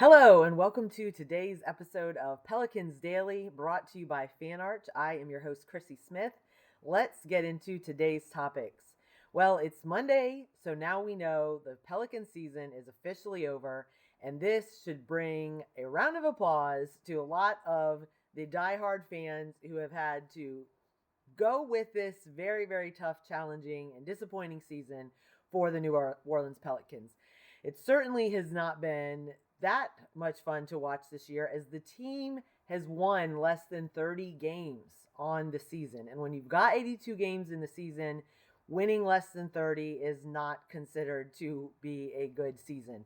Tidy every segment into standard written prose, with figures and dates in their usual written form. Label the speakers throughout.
Speaker 1: Hello, and welcome to today's episode of Pelicans Daily, brought to you by FanArch. I am your host, Chrissy Smith. Let's get into today's topics. Well, it's Monday, so now we know the Pelican season is officially over, and this should bring a round of applause to a lot of the diehard fans who have had to go with this very, very tough, challenging, and disappointing season for the New Orleans Pelicans. It certainly has not been that much fun to watch this year, as the team has won less than 30 games on the season. And when you've got 82 games in the season, winning less than 30 is not considered to be a good season.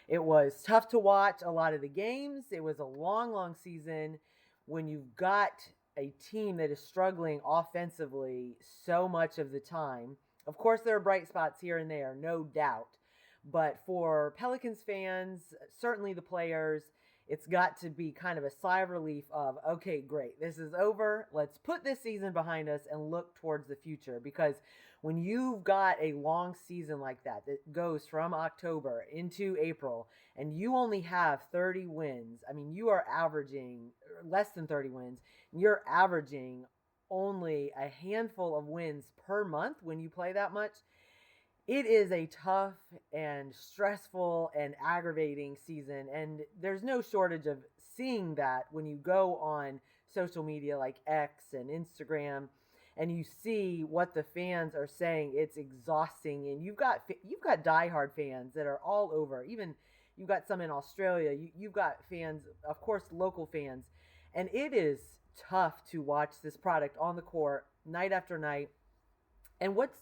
Speaker 1: It was tough to watch a lot of the games. It was a long, long season. When you've got a team that is struggling offensively so much of the time, of course, there are bright spots here and there, no doubt. But for Pelicans fans, certainly the players, it's got to be kind of a sigh of relief of, okay, great, this is over. Let's put this season behind us and look towards the future. Because when you've got a long season like that goes from October into April, and you only have 30 wins, I mean, you are averaging less than 30 wins, you're averaging only a handful of wins per month when you play that much. It is a tough and stressful and aggravating season, and there's no shortage of seeing that when you go on social media like X and Instagram and you see what the fans are saying. It's exhausting, and you've got diehard fans that are all over. Even you've got some in Australia. You've got fans, of course, local fans, and it is tough to watch this product on the court night after night. And what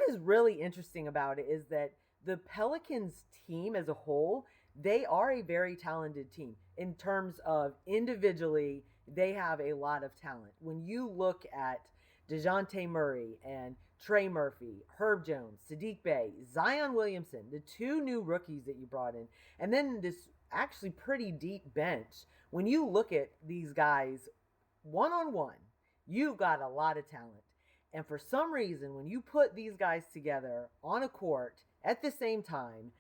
Speaker 1: is really interesting about it is that the Pelicans team as a whole, they are a very talented team. In terms of individually, they have a lot of talent. When you look at DeJounte Murray and Trey Murphy, Herb Jones, Sadiq Bey, Zion Williamson, the two new rookies that you brought in, and then this actually pretty deep bench. When you look at these guys one-on-one, you've got a lot of talent. And for some reason, when you put these guys together on a court at the same time,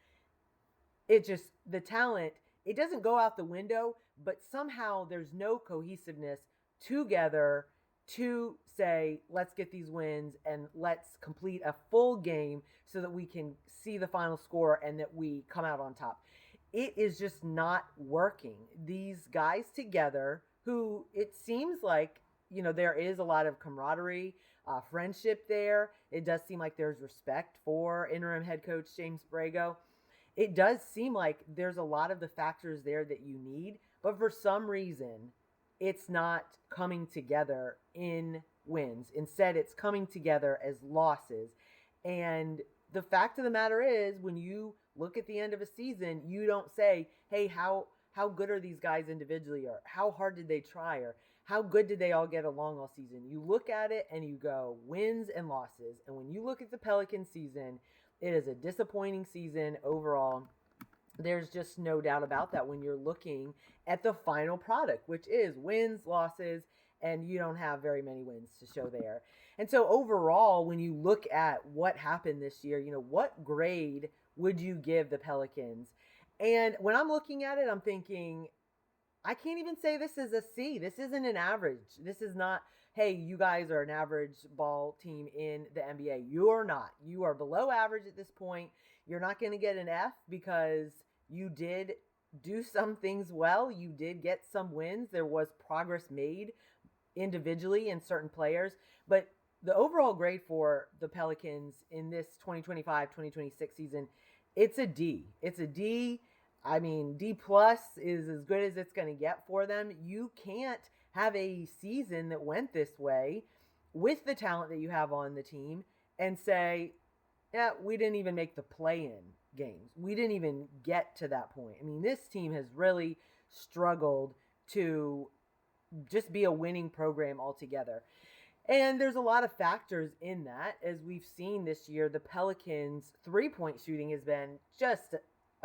Speaker 1: the talent, it doesn't go out the window, but somehow there's no cohesiveness together to say, let's get these wins and let's complete a full game so that we can see the final score and that we come out on top. It is just not working. These guys together, who it seems like, there is a lot of camaraderie, friendship there. It does seem like there's respect for interim head coach James Borrego. It does seem like there's a lot of the factors there that you need, but for some reason, it's not coming together in wins. Instead, it's coming together as losses. And the fact of the matter is, when you look at the end of a season, you don't say, hey, how good are these guys individually, or how hard did they try, or how good did they all get along all season? You look at it and you go wins and losses. And when you look at the Pelican season, it is a disappointing season overall. There's just no doubt about that when you're looking at the final product, which is wins, losses, and you don't have very many wins to show there. And so overall, when you look at what happened this year, what grade would you give the Pelicans? And when I'm looking at it, I'm thinking, I can't even say this is a C. This isn't an average. This is not, hey, you guys are an average ball team in the NBA. You're not. You are below average at this point. You're not going to get an F because you did do some things well. You did get some wins. There was progress made individually in certain players. But the overall grade for the Pelicans in this 2025-2026 season, it's a D. It's a D. I mean, D plus is as good as it's going to get for them. You can't have a season that went this way with the talent that you have on the team and say, yeah, we didn't even make the play-in games. We didn't even get to that point. I mean, this team has really struggled to just be a winning program altogether. And there's a lot of factors in that. As we've seen this year, the Pelicans' three-point shooting has been just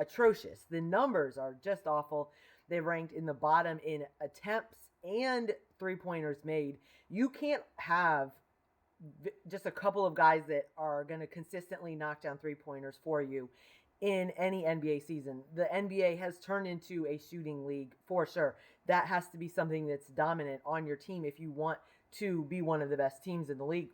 Speaker 1: atrocious. The numbers are just awful. They ranked in the bottom in attempts and three-pointers made. You can't have just a couple of guys that are going to consistently knock down three-pointers for you in any NBA season. The NBA has turned into a shooting league for sure. That has to be something that's dominant on your team if you want to be one of the best teams in the league.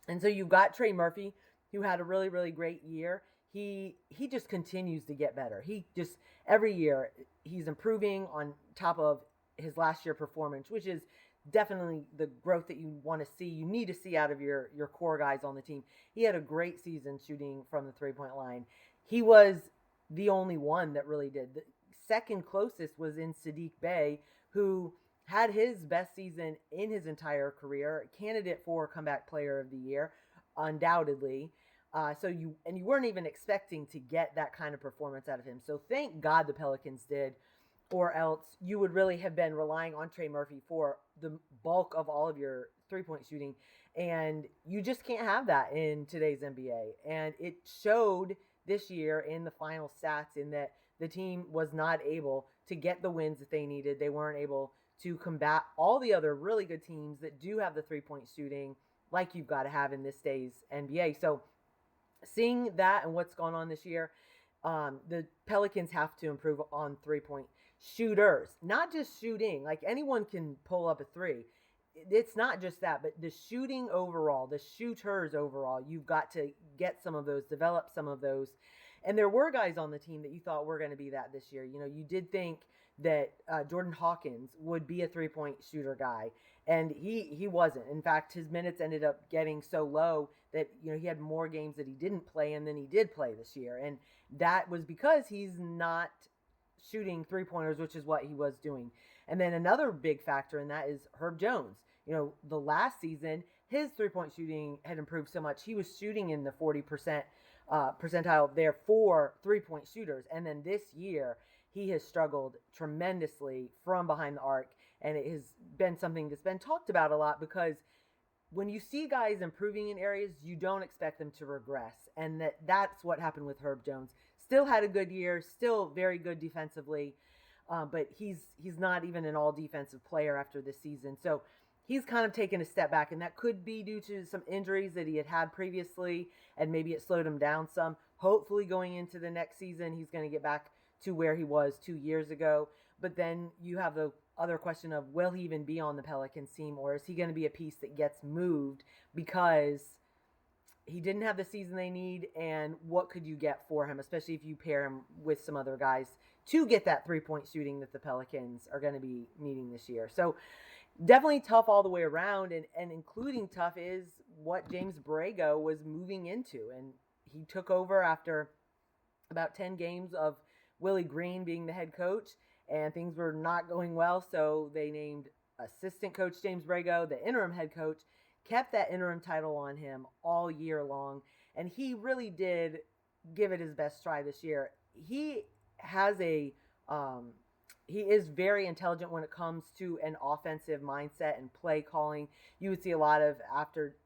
Speaker 1: And so you've got Trey Murphy, who had a really, really great year. He just continues to get better. He just every year he's improving on top of his last year performance, which is definitely the growth that you want to see. You need to see out of your core guys on the team. He had a great season shooting from the 3-point line. He was the only one that really did. The second closest was in Sadiq Bey, who had his best season in his entire career, candidate for comeback player of the year, undoubtedly. So you weren't even expecting to get that kind of performance out of him. So thank God the Pelicans did, or else you would really have been relying on Trey Murphy for the bulk of all of your 3-point shooting. And you just can't have that in today's NBA. And it showed this year in the final stats in that the team was not able to get the wins that they needed. They weren't able to combat all the other really good teams that do have the 3-point shooting like you've got to have in this day's NBA. So seeing that and what's gone on this year, the Pelicans have to improve on 3-point shooters, not just shooting. Like anyone can pull up a three. It's not just that, but the shooting overall, the shooters overall, you've got to get some of those, develop some of those. And there were guys on the team that you thought were going to be that this year. You know, you did think that Jordan Hawkins would be a 3-point shooter guy, and he wasn't. In fact, his minutes ended up getting so low that, you know, he had more games that he didn't play in than he did play this year. And that was because he's not shooting 3-pointers, which is what he was doing. And then another big factor in that is Herb Jones. You know, the last season, his 3-point shooting had improved so much. He was shooting in the 40% percentile there for 3-point shooters. And then this year, he has struggled tremendously from behind the arc. And it has been something that's been talked about a lot, because when you see guys improving in areas, you don't expect them to regress. And that's what happened with Herb Jones. Still had a good year, still very good defensively, but he's not even an all-defensive player after this season. So he's kind of taken a step back, and that could be due to some injuries that he had previously, and maybe it slowed him down some. Hopefully going into the next season, he's going to get back to where he was 2 years ago. But then you have the other question of, will he even be on the Pelicans team, or is he going to be a piece that gets moved because he didn't have the season they need? And what could you get for him, especially if you pair him with some other guys to get that 3-point shooting that the Pelicans are going to be needing this year? So definitely tough all the way around, and including tough is what James Borrego was moving into. And he took over after about 10 games of Willie Green being the head coach, and things were not going well. So they named assistant coach James Borrego the interim head coach, kept that interim title on him all year long. And he really did give it his best try this year. He has he is very intelligent when it comes to an offensive mindset and play calling. You would see a lot of, after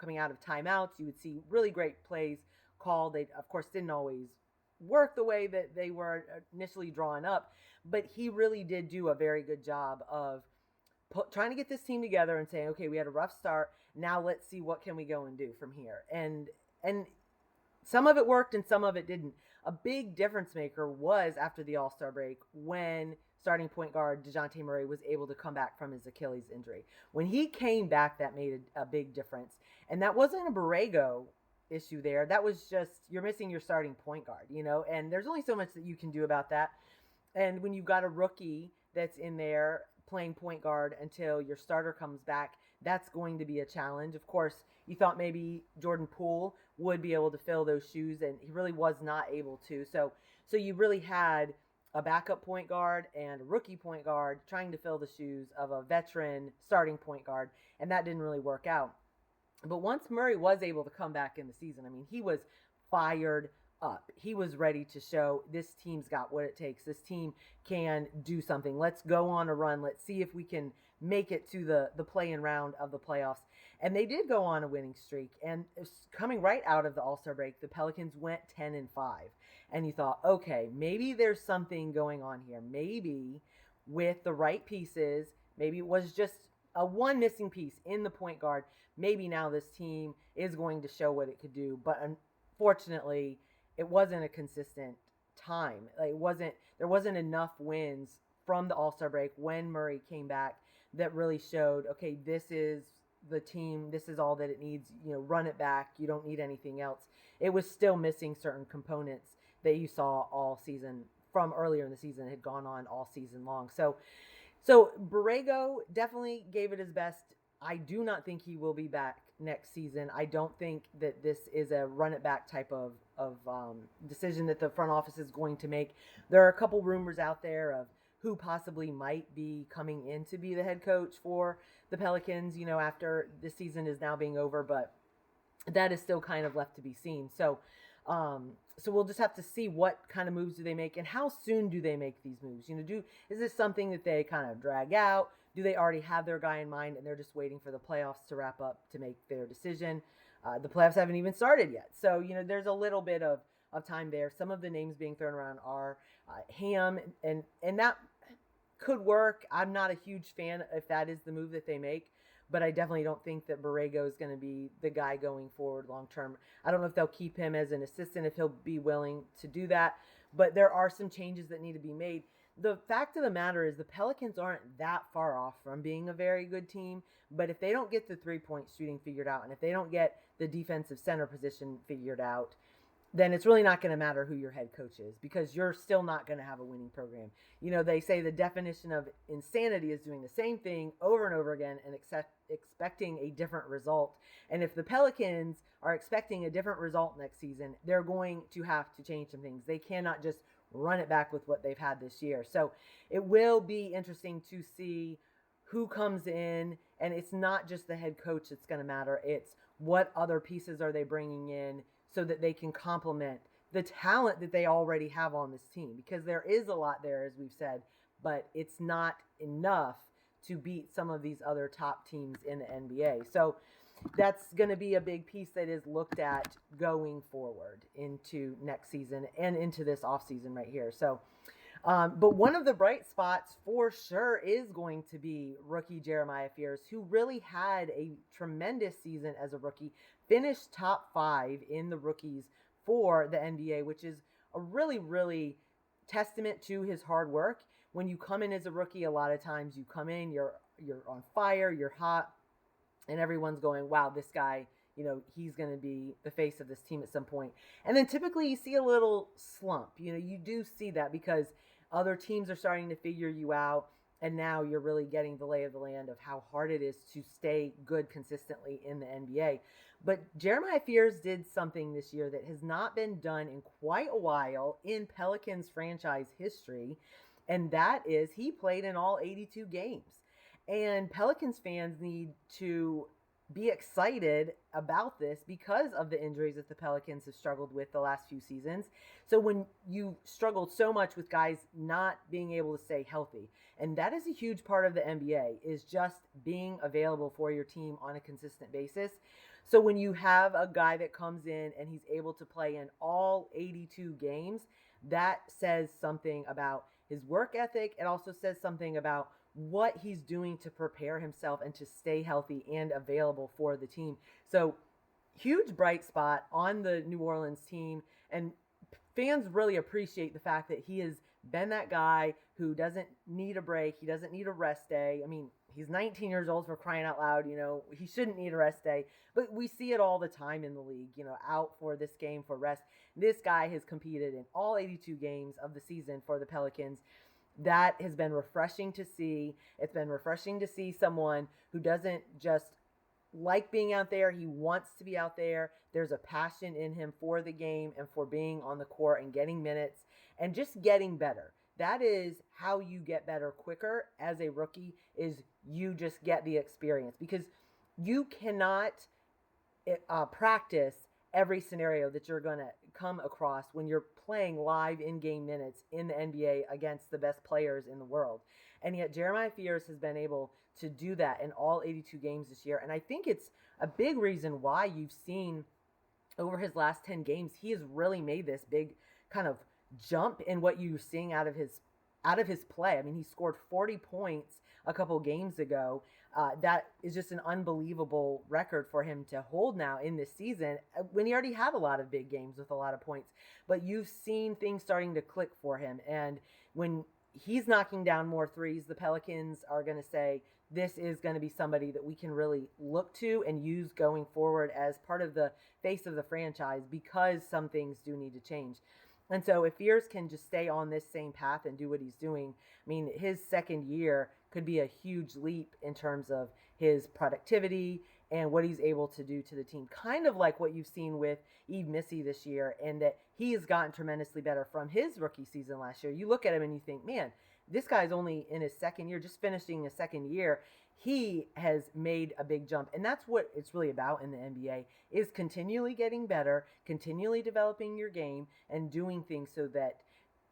Speaker 1: coming out of timeouts, you would see really great plays called. They, of course, didn't always work the way that they were initially drawn up, but he really did do a very good job of trying to get this team together and saying, okay, we had a rough start. Now let's see what can we go and do from here. And some of it worked and some of it didn't. A big difference maker was after the All-Star break, when starting point guard DeJounte Murray was able to come back from his Achilles injury. When he came back, that made a big difference. And that wasn't a Borrego issue there. That was just, you're missing your starting point guard, you know, and there's only so much that you can do about that. And when you've got a rookie that's in there playing point guard until your starter comes back, that's going to be a challenge. Of course, you thought maybe Jordan Poole would be able to fill those shoes, and he really was not able to. So you really had a backup point guard and a rookie point guard trying to fill the shoes of a veteran starting point guard, and that didn't really work out. But once Murray was able to come back in the season, I mean, he was fired up. He was ready to show this team's got what it takes. This team can do something. Let's go on a run. Let's see if we can make it to the play-in round of the playoffs. And they did go on a winning streak. And coming right out of the All-Star break, the Pelicans went 10-5. And you thought, okay, maybe there's something going on here. Maybe with the right pieces, maybe it was just a one missing piece in the point guard. Maybe now this team is going to show what it could do. But unfortunately, it wasn't a consistent time. Like there wasn't enough wins from the All-Star break when Murray came back that really showed, okay, this is the team, this is all that it needs, run it back, you don't need anything else. It was still missing certain components that you saw all season from earlier in the season, had gone on all season long. So Borrego definitely gave it his best. I do not think he will be back next season. I don't think that this is a run it back type of decision that the front office is going to make. There are a couple rumors out there of who possibly might be coming in to be the head coach for the Pelicans, after this season is now being over, but that is still kind of left to be seen. So we'll just have to see what kind of moves do they make and how soon do they make these moves. Is this something that they kind of drag out? Do they already have their guy in mind and they're just waiting for the playoffs to wrap up to make their decision? The playoffs haven't even started yet. So, there's a little bit of time there. Some of the names being thrown around are Ham, and that could work. I'm not a huge fan if that is the move that they make, but I definitely don't think that Borrego is going to be the guy going forward long term. I don't know if they'll keep him as an assistant, if he'll be willing to do that, but there are some changes that need to be made. The fact of the matter is the Pelicans aren't that far off from being a very good team, but if they don't get the three-point shooting figured out and if they don't get the defensive center position figured out, then it's really not going to matter who your head coach is, because you're still not going to have a winning program. They say the definition of insanity is doing the same thing over and over again and expecting a different result. And if the Pelicans are expecting a different result next season, they're going to have to change some things. They cannot just run it back with what they've had this year. So it will be interesting to see who comes in, and it's not just the head coach that's going to matter. It's what other pieces are they bringing in so that they can complement the talent that they already have on this team, because there is a lot there, as we've said, but it's not enough to beat some of these other top teams in the NBA. So that's going to be a big piece that is looked at going forward into next season and into this offseason right here. So, but one of the bright spots for sure is going to be rookie Jeremiah Fears, who really had a tremendous season as a rookie, finished top 5 in the rookies for the NBA, which is a really, really testament to his hard work. When you come in as a rookie, a lot of times you come in, you're on fire, you're hot, and everyone's going, wow, this guy, he's going to be the face of this team at some point. And then typically you see a little slump. You do see that because other teams are starting to figure you out, and now you're really getting the lay of the land of how hard it is to stay good consistently in the NBA. But Jeremiah Fears did something this year that has not been done in quite a while in Pelicans franchise history, and that is he played in all 82 games. And Pelicans fans need to be excited about this because of the injuries that the Pelicans have struggled with the last few seasons. So when you struggled so much with guys not being able to stay healthy, and that is a huge part of the NBA, is just being available for your team on a consistent basis. So when you have a guy that comes in and he's able to play in all 82 games, that says something about his work ethic. It also says something about what he's doing to prepare himself and to stay healthy and available for the team. So huge bright spot on the New Orleans team, and fans really appreciate the fact that he has been that guy who doesn't need a break. He doesn't need a rest day. I mean, he's 19 years old, for crying out loud. He shouldn't need a rest day, but we see it all the time in the league, out for this game for rest. This guy has competed in all 82 games of the season for the Pelicans. That has been refreshing to see. It's been refreshing to see someone who doesn't just like being out there. He wants to be out there. There's a passion in him for the game and for being on the court and getting minutes and just getting better. That is how you get better quicker as a rookie, is you just get the experience, because you cannot practice every scenario that you're going to come across when you're playing live in-game minutes in the NBA against the best players in the world. And yet Jeremiah Fears has been able to do that in all 82 games this year. And I think it's a big reason why you've seen over his last 10 games, he has really made this big kind of jump in what you're seeing out of his out of his play. I mean, he scored 40 points a couple games ago. That is just an unbelievable record for him to hold now in this season when he already had a lot of big games with a lot of points. But you've seen things starting to click for him. And when he's knocking down more threes, the Pelicans are going to say, this is going to be somebody that we can really look to and use going forward as part of the face of the franchise, because some things do need to change. And so if Fears can just stay on this same path and do what he's doing, I mean, his second year could be a huge leap in terms of his productivity and what he's able to do to the team. Kind of like what you've seen with Yves Missy this year, and that he has gotten tremendously better from his rookie season last year. You look at him and you think, man, this guy's only in his second year, just finishing his second year. He has made a big jump. And that's what it's really about in the NBA, is continually getting better, continually developing your game, and doing things so that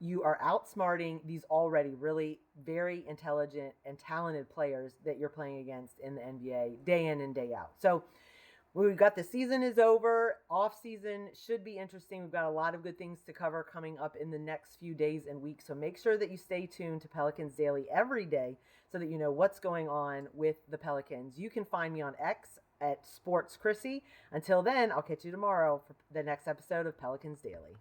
Speaker 1: you are outsmarting these already really very intelligent and talented players that you're playing against in the NBA day in and day out. So we've got the season is over. Off season should be interesting. We've got a lot of good things to cover coming up in the next few days and weeks. So make sure that you stay tuned to Pelicans Daily every day so that you know what's going on with the Pelicans. You can find me on X at Sports Chrissy. Until then, I'll catch you tomorrow for the next episode of Pelicans Daily.